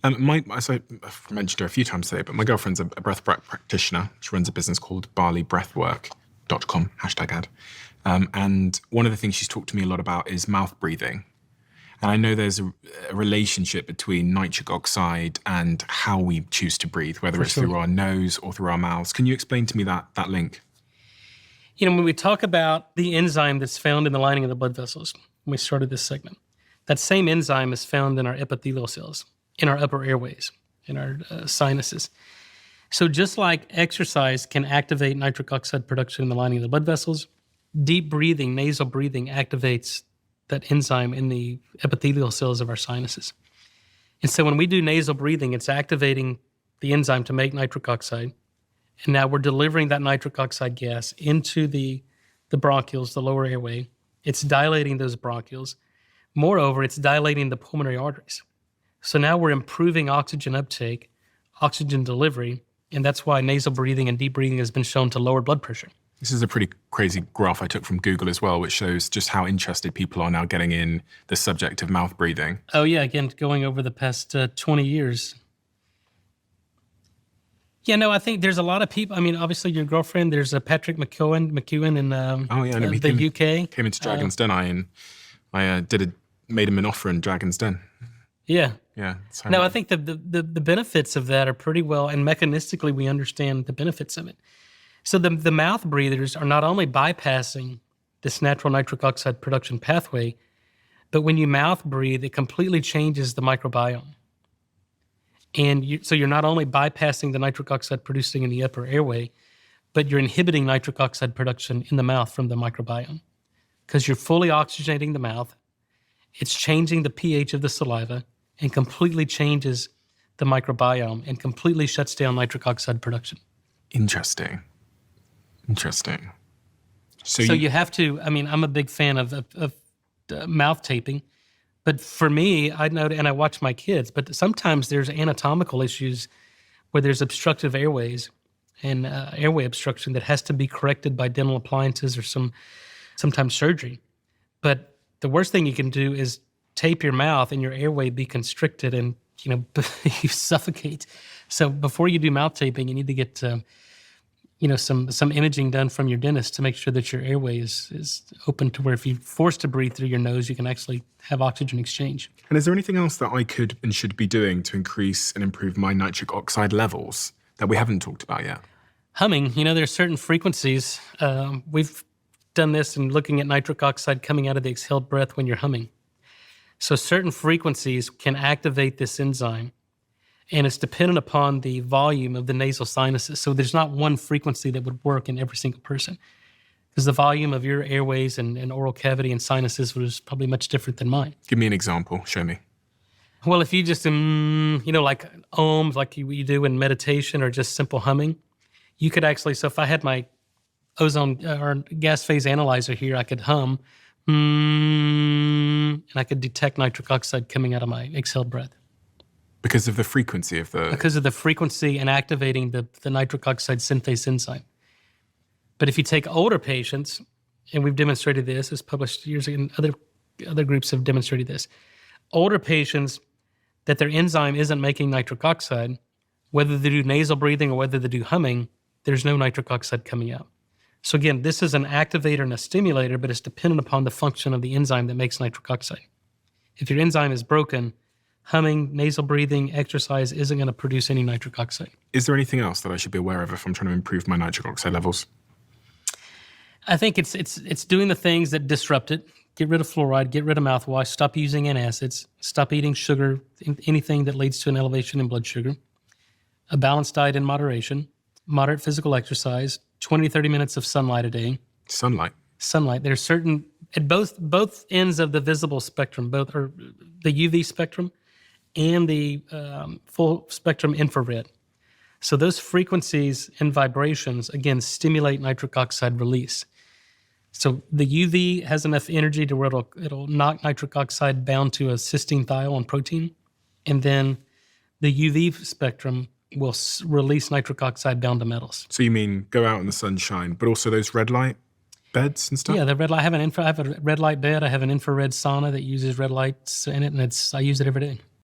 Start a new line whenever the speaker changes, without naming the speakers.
As I've mentioned her a few times today, but my girlfriend's a breathwork practitioner. She runs a business called BaliBreathwork.com, #ad. And one of the things she's talked to me a lot about is mouth breathing. And I know there's a relationship between nitric oxide and how we choose to breathe, whether it's through our nose or through our mouths. Can you explain to me that link?
When we talk about the enzyme that's found in the lining of the blood vessels, when we started this segment, that same enzyme is found in our epithelial cells, in our upper airways, in our sinuses. So just like exercise can activate nitric oxide production in the lining of the blood vessels, deep breathing, nasal breathing activates that enzyme in the epithelial cells of our sinuses. And so when we do nasal breathing, it's activating the enzyme to make nitric oxide. And now we're delivering that nitric oxide gas into the bronchioles, the lower airway. It's dilating those bronchioles. Moreover, it's dilating the pulmonary arteries. So now we're improving oxygen uptake, oxygen delivery, and that's why nasal breathing and deep breathing has been shown to lower blood pressure.
This is a pretty crazy graph I took from Google as well, which shows just how interested people are now getting in the subject of mouth breathing.
Oh yeah, again, going over the past 20 years. Yeah, no, I think there's a lot of people. I mean, obviously your girlfriend, there's a Patrick McKeown in the UK.
Came into Dragon's Den, and I made him an offer in Dragon's Den.
Yeah.
Yeah.
No, I think the benefits of that are pretty well, and mechanistically we understand the benefits of it. So the mouth breathers are not only bypassing this natural nitric oxide production pathway, but when you mouth breathe, it completely changes the microbiome. And so you're not only bypassing the nitric oxide producing in the upper airway, but you're inhibiting nitric oxide production in the mouth from the microbiome because you're fully oxygenating the mouth. It's changing the pH of the saliva and completely changes the microbiome and completely shuts down nitric oxide production.
Interesting. So
you have to, I'm a big fan of mouth taping, but for me, I know, and I watch my kids, but sometimes there's anatomical issues where there's obstructive airways and airway obstruction that has to be corrected by dental appliances or sometimes surgery. But the worst thing you can do is tape your mouth and your airway be constricted and, you suffocate. So before you do mouth taping, you need to get some imaging done from your dentist to make sure that your airway is open to where if you're forced to breathe through your nose, you can actually have oxygen exchange.
And is there anything else that I could and should be doing to increase and improve my nitric oxide levels that we haven't talked about yet?
Humming, there's certain frequencies. We've done this in looking at nitric oxide coming out of the exhaled breath when you're humming. So certain frequencies can activate this enzyme, and it's dependent upon the volume of the nasal sinuses. So there's not one frequency that would work in every single person because the volume of your airways and oral cavity and sinuses was probably much different than mine.
Give me an example. Show me.
Well, if you just, like ohms, like you do in meditation or just simple humming, you could actually, so if I had my ozone or gas phase analyzer here, I could hum, and I could detect nitric oxide coming out of my exhaled breath.
Because of the frequency of the...
Because of the frequency and activating the nitric oxide synthase enzyme. But if you take older patients, and we've demonstrated this, it's published years ago, and other groups have demonstrated this, older patients that their enzyme isn't making nitric oxide, whether they do nasal breathing or whether they do humming, there's no nitric oxide coming out. So again, this is an activator and a stimulator, but it's dependent upon the function of the enzyme that makes nitric oxide. If your enzyme is broken, humming, nasal breathing, exercise isn't going to produce any nitric oxide.
Is there anything else that I should be aware of if I'm trying to improve my nitric oxide levels?
I think it's doing the things that disrupt it. Get rid of fluoride, get rid of mouthwash, stop using antacids, stop eating sugar, anything that leads to an elevation in blood sugar, a balanced diet in moderation, moderate physical exercise, 20 to 30 minutes of sunlight a day.
Sunlight.
There's certain, at both ends of the visible spectrum, both are the UV spectrum and the full spectrum infrared. So those frequencies and vibrations, again, stimulate nitric oxide release. So the UV has enough energy to where it'll knock nitric oxide bound to a cysteine thiol and protein, and then the UV spectrum will release nitric oxide bound to metals.
So you mean go out in the sunshine, but also those red light beds and stuff?
Yeah, the red light. I have a red light bed. I have an infrared sauna that uses red lights in it, and I use it every day.